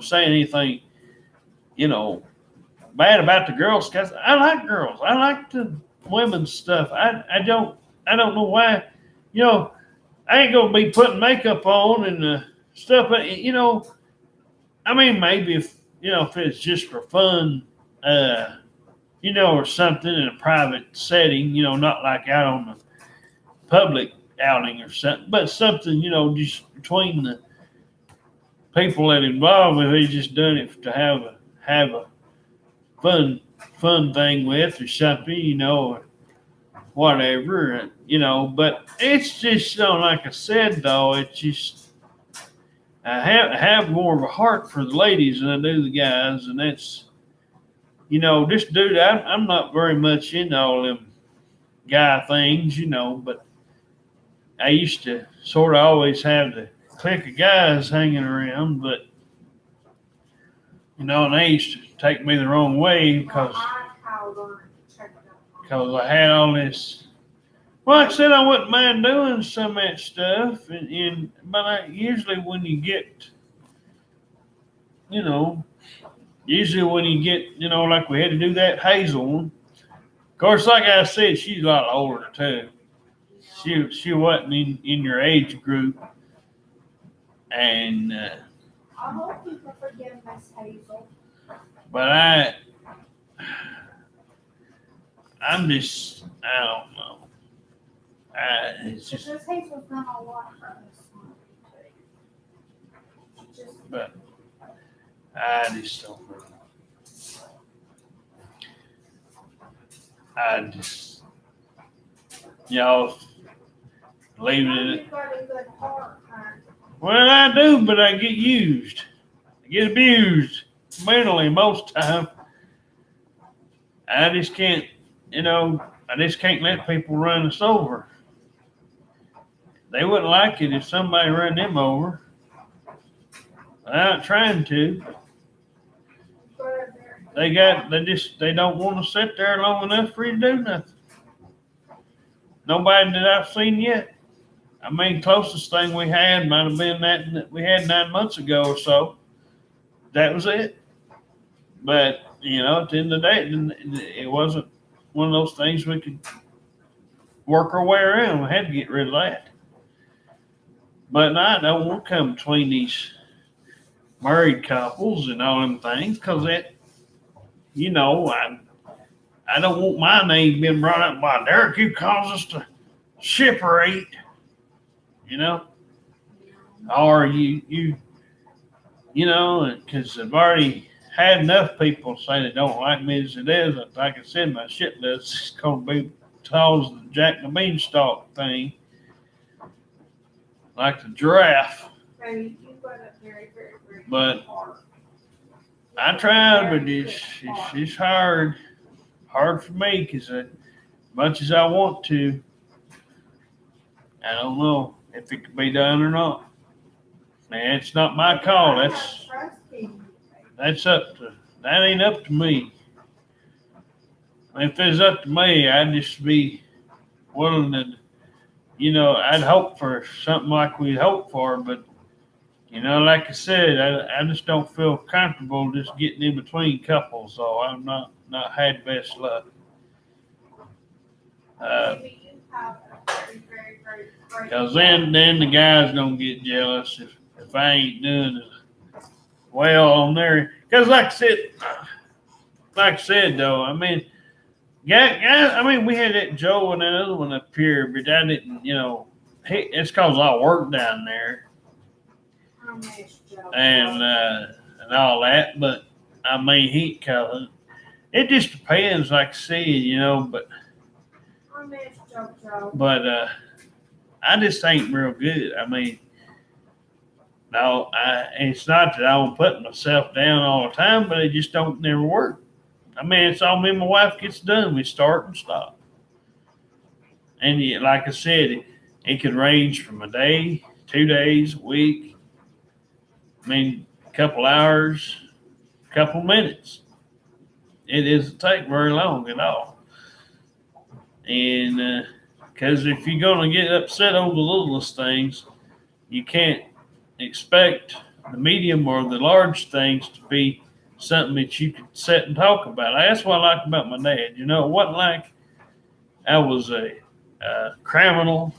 saying anything, bad about the Girl Scouts. I like girls. I like the women's stuff. I don't know why. I ain't gonna be putting makeup on and stuff. But I mean, maybe if it's just for fun, or something in a private setting, not like out on the public outing or something, but something, just between the people that involved with it, just done it to have a fun thing with or something, or whatever, But it's just, like I said, though, it's just I have more of a heart for the ladies than I do the guys, and that's, this dude. I'm not very much into all them guy things, but I used to sort of always have the clique of guys hanging around, but and they used to take me the wrong way because I had all this. Well, like I said, I wouldn't mind doing some of that stuff, but usually when you get, like we had to do that Hazel one. Of course, like I said, she's a lot older too. She wasn't in your age group, and I hope you can forgive Miss Hazel. but I'm just, I don't know. It's just, Miss Hazel's done a lot for us. but I just don't know. I just, y'all leaving it. You've got a good heart, huh? Well, I do, but I get used. I get abused mentally most time. I just can't, I just can't let people run us over. They wouldn't like it if somebody ran them over. Without trying to. They don't want to sit there long enough for you to do nothing. Nobody that I've seen yet. I mean, closest thing we had might have been that we had 9 months ago or so. That was it. But, at the end of the day, it wasn't one of those things we could work our way around. We had to get rid of that. But I don't want to come between these married couples and all them things, because it, I don't want my name being brought up by Derek. You caused us to separate, you know, or because I've already had enough people say they don't like me as it is. Like I said, my shit list is going to be towards the Jack the Beanstalk thing, like the giraffe. Baby, you got it very, very, very But hard. I tried, but it's hard for me because as much as I want to, I don't know if it can be done or not. Man, it's not my call. That ain't up to me. If it's up to me, I'd just be willing to, I'd hope for something like we'd hope for, but like I said, I just don't feel comfortable just getting in between couples, so I'm not had best luck. Maybe you have a very, very, very great Because then the guy's gonna get jealous if I ain't doing as well on there. Because like I said though, I mean, guys, I mean, we had that Joe and that other one up here, but I didn't, it's caused a lot of work down there I miss Joe. and all that. But I mean, it just depends, like I said, but I miss Joe. I just ain't real good. I mean, no, it's not that I don't put myself down all the time, but it just don't never work. I mean, it's all me and my wife gets done. We start and stop. And like I said, it could range from a day, 2 days, a week. I mean, a couple hours, a couple minutes. It doesn't take very long at all. And because if you're going to get upset over the littlest things, you can't expect the medium or the large things to be something that you could sit and talk about. That's what I like about my dad. It wasn't like I was a criminal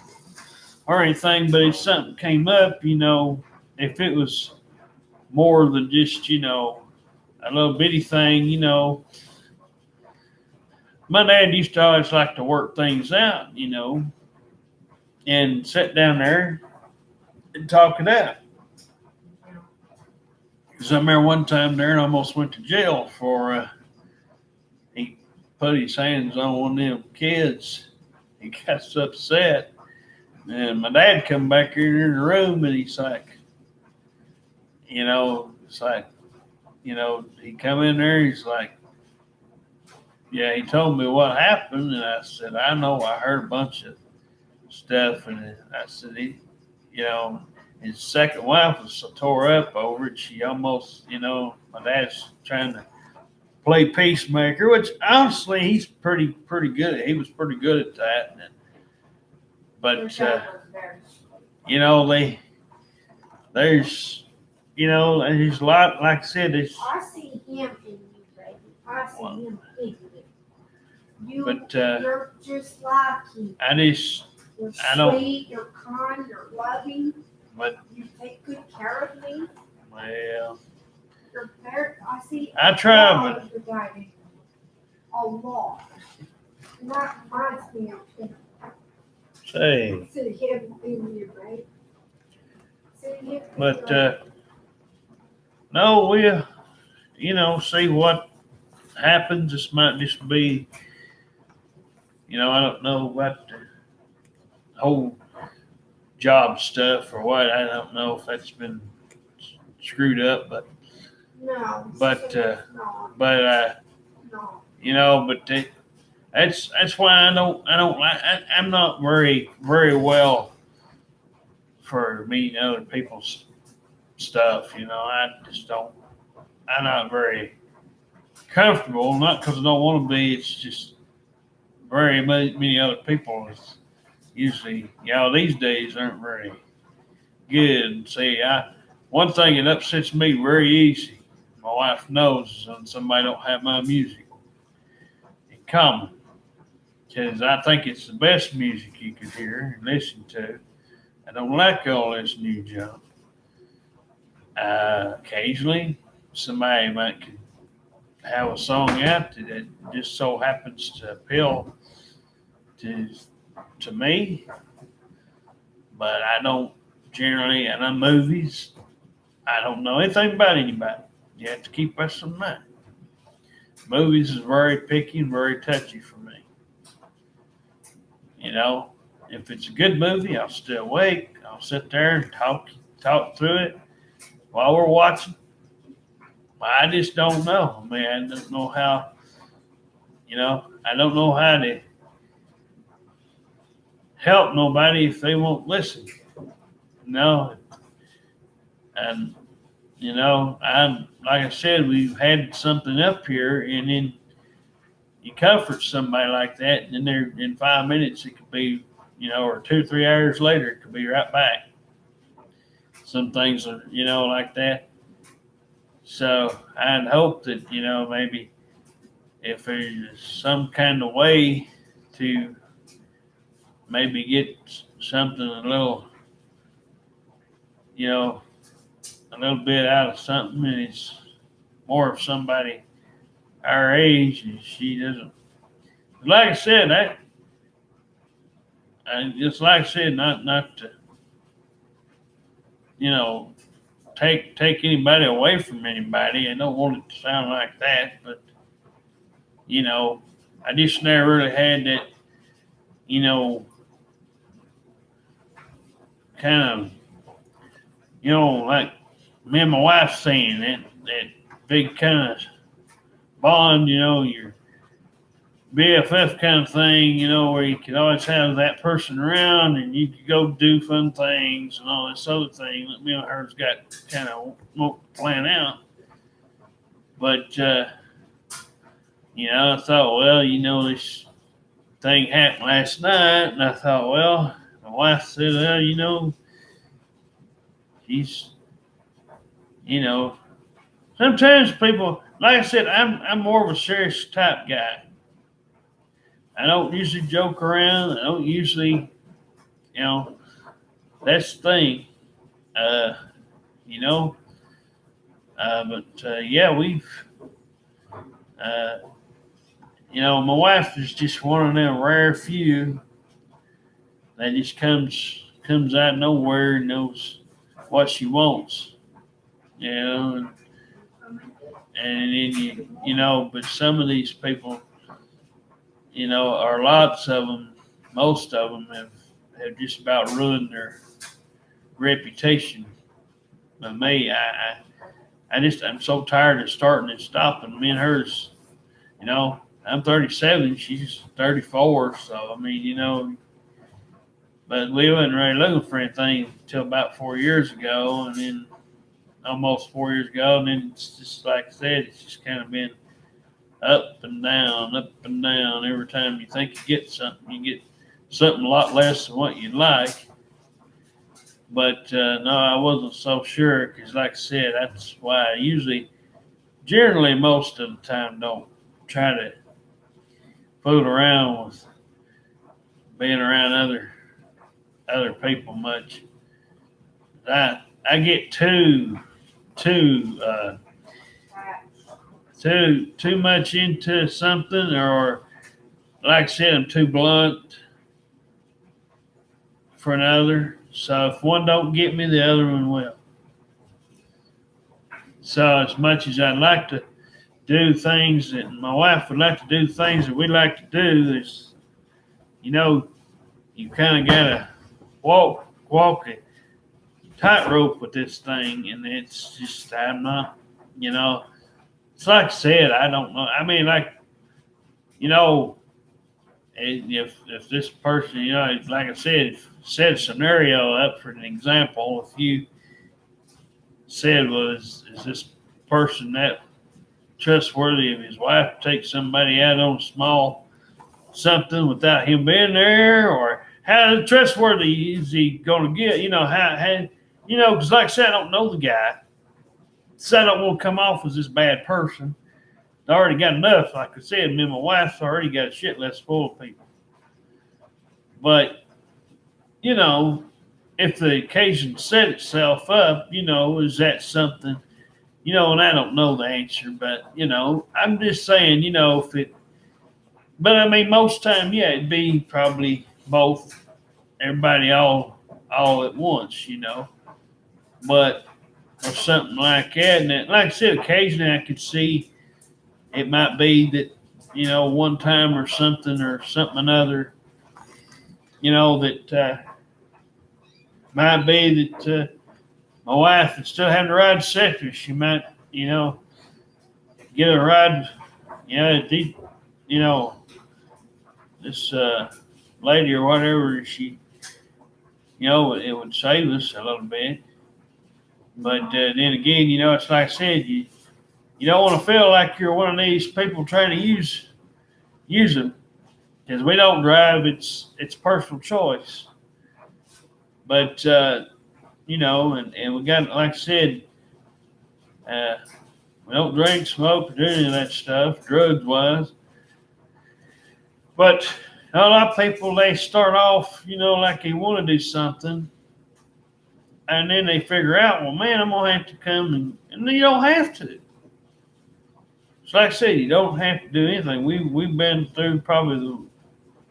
or anything, but if something came up, if it was more than just, a little bitty thing, my dad used to always like to work things out, and sit down there and talk it out. Because I remember one time Darren almost went to jail for he put his hands on one of them kids. He got so upset. And my dad come back here in the room and he's like, it's like, he come in there, he's like, yeah, he told me what happened. And I said, I know, I heard a bunch of stuff. And I said, his second wife was so tore up over it. She almost, my dad's trying to play peacemaker, which honestly he's pretty good. He was pretty good at that. But there's, there's a lot. Like I said, I see him in you, baby. I see him in you. You're just like him. You're sweet, you're kind, you're loving. But you take good care of me. Well, You're very, I try, but a lot. And that reminds me of him. Say, See him in you, right? But no, we'll, see what happens. This might just be, I don't know about the whole job stuff or what. I don't know if that's been screwed up, but no. That's why I don't like. I'm not very well for meeting other people's stuff. I just don't. I'm not very comfortable. Not because I don't want to be. It's just very many other people. Is usually, these days aren't very good. See, one thing that upsets me very easy. My wife knows is when somebody don't have my music in common. Because I think it's the best music you could hear and listen to. I don't like all this new junk. Occasionally, somebody might have a song out that just so happens to appeal to me, but I don't generally. And on movies, I don't know anything about anybody. You have to keep us in mind. Movies is very picky and very touchy for me. You know, if it's a good movie, I'll stay awake. I'll sit there and talk through it while we're watching. I just don't know. I mean, I don't know how. I don't know how to help nobody if they won't listen. No, and I'm like I said, we've had something up here, and then you comfort somebody like that, and then they're in 5 minutes it could be, or 2 3 hours later it could be right back. Some things are, like that. So I'd hope that maybe if there's some kind of way to maybe get something a little, a little bit out of something, and it's more of somebody our age, and she doesn't. Like I said, just like I said, not to, take anybody away from anybody. I don't want it to sound like that, but I just never really had that, kind of, like me and my wife saying that big kind of bond, your BFF kind of thing, where you could always have that person around and you could go do fun things and all this other thing that me and her's got kind of planned out. But, I thought, well, this thing happened last night, and I thought, well, my wife said, well, she's, sometimes people, like I said, I'm more of a serious type guy. I don't usually joke around. I don't usually, that's the thing. Yeah, we've, my wife is just one of them rare few that just comes out of nowhere and knows what she wants, and then but some of these people, or lots of them, most of them have just about ruined their reputation. But me, I'm so tired of starting and stopping. Me and hers, I'm 37, she's 34, so I mean, but we wasn't really looking for anything until about 4 years ago, and then almost 4 years ago, and then it's just like I said, it's just kind of been up and down every time you think you get something. You get something a lot less than what you'd like. But no, I wasn't so sure because, like I said, that's why I generally, most of the time, don't try to fool around with being around other people much. I get too much into something, or like I said, I'm too blunt for another. So if one don't get me, the other one will. So as much as I'd like to do things, and my wife would like to do things that we like to do, there's, you kind of gotta walk a tightrope with this thing, and it's just I'm not, It's like I said, I don't know. I mean, if this person, like I said, set a scenario up for an example. If you said, well, is this person that trustworthy of his wife to take somebody out on a small something without him being there, or how trustworthy is he going to get? Because like I said, I don't know the guy. So I don't want to come off as this bad person. I already got enough. Like I said, me and my wife's already got a shit less full of people. But, if the occasion set itself up, is that something, and I don't know the answer, but, I'm just saying, if it, but I mean, most time, yeah, it'd be probably both, everybody all at once, but or something like that. And like I said, occasionally I could see it might be that, one time or something another, that might be that my wife instead of having to ride separate, she might, get a ride, the, you know, this lady or whatever, she, it would save us a little bit. But then again, it's like I said, you don't want to feel like you're one of these people trying to use them because we don't drive. It's personal choice. But and we got like I said, uh, we don't drink, smoke, or do any of that stuff, drugs wise. But a lot of people they start off, like they want to do something, and then they figure out, well, man, I'm gonna have to come and you don't have to. So like I said, you don't have to do anything. We've been through probably the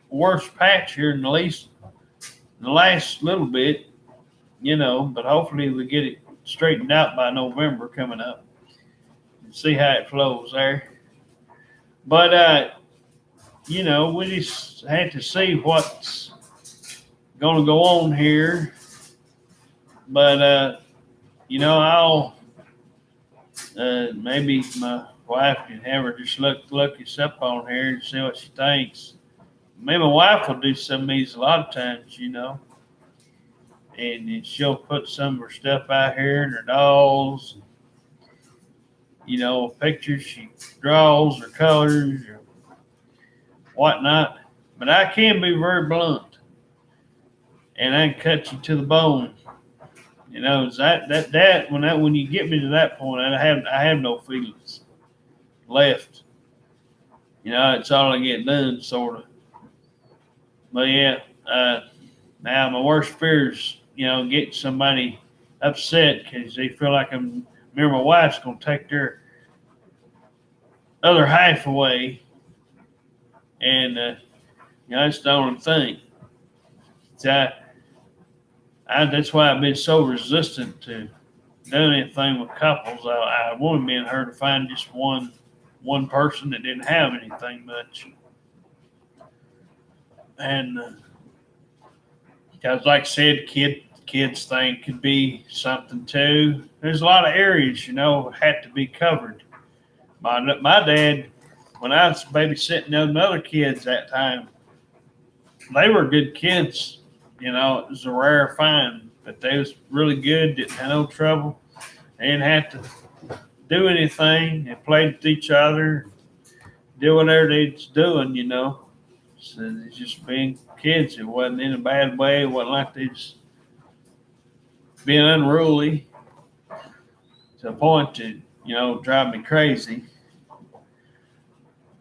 worst patch here in the last little bit, but hopefully we get it straightened out by November coming up and see how it flows there. But we just had to see what's gonna go on here. But I'll maybe my wife can have her just look this up on here and see what she thinks. Maybe my wife will do some of these a lot of times, and then she'll put some of her stuff out here and her dolls, pictures she draws or colors or whatnot. But I can be very blunt, and I can cut you to the bone. When you get me to that point, I have no feelings left. It's all I get done, sort of. But yeah, now my worst fear is, getting somebody upset because they feel like me or my wife's gonna take their other half away, and that's the only thing. So that's why I've been so resistant to doing anything with couples. I wanted me and her to find just one person that didn't have anything much, and because, like I said, kids thing could be something too. There's a lot of areas, had to be covered. My dad, when I was babysitting them other kids that time, they were good kids. It was a rare find, but they was really good. Didn't have no trouble. They didn't have to do anything. They played with each other, did whatever they was doing. So it's just being kids. It wasn't in a bad way. It wasn't like they was being unruly to the point to drive me crazy.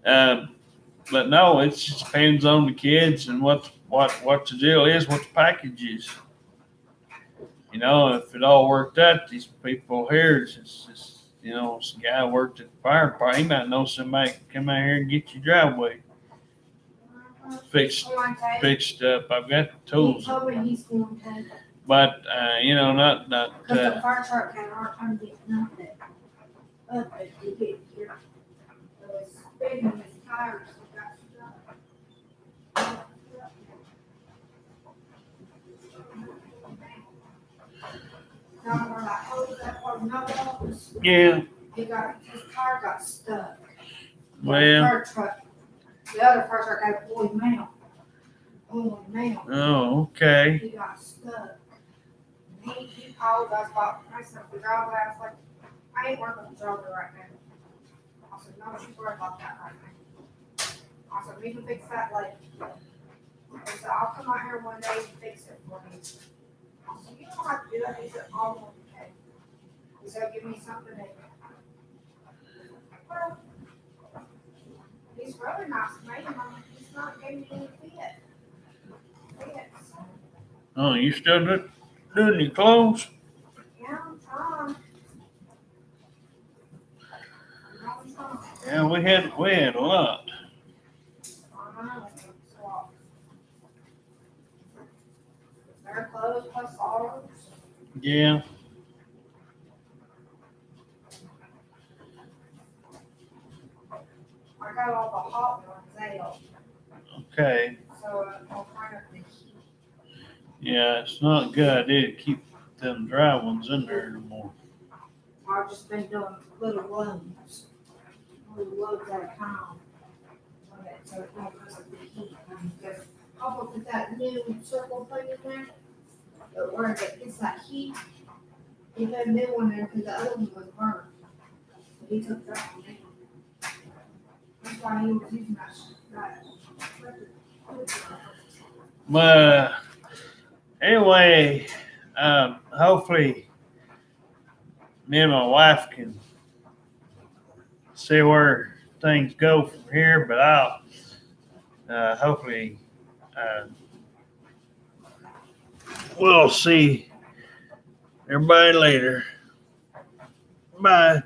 But no, it just depends on the kids and what the deal is, what the package is. If it all worked out, these people here, it's just, this guy worked at the fire department. He might know somebody can come out here and get your driveway fixed up. I've got the tools. He told me he's going to. But not. Because the fire truck had a hard time getting up it. Up it to get here. So it's spinning his tires. So got stuck. Now we're like, oh, that was no office. Yeah. His car got stuck. Well. The other fire truck had a boy mount. Oh, okay. He got stuck. He called us about pricing up the driveway. I was like, I ain't working on the driveway right now. I said, no, she's worried about that right now. I said, we can fix that later. I said, I'll come out here one day and fix it for me. I said, you don't have to do that. He said, I'll okay. He said, give me something to well, he's really nice man. He's not giving me any fit. Oh, you still do it? doing your clothes? Yeah, I'm trying. I'm trying. Yeah, we had a lot. I know. So, their clothes plus ours. Yeah. I got all the hot ones out, Okay. so I'll turn up the heat. Yeah, it's not a good idea to keep them dry ones in there anymore. I've just been doing little loads at a time. So it don't mess up the heat. Because I'll put that new circle thing in there, but where it gets that heat, he put a new one there because the other one was burnt. So he took that one out. That's why he was using that. But anyway, hopefully me and my wife can see where things go from here. But I'll hopefully we'll see everybody later. Bye.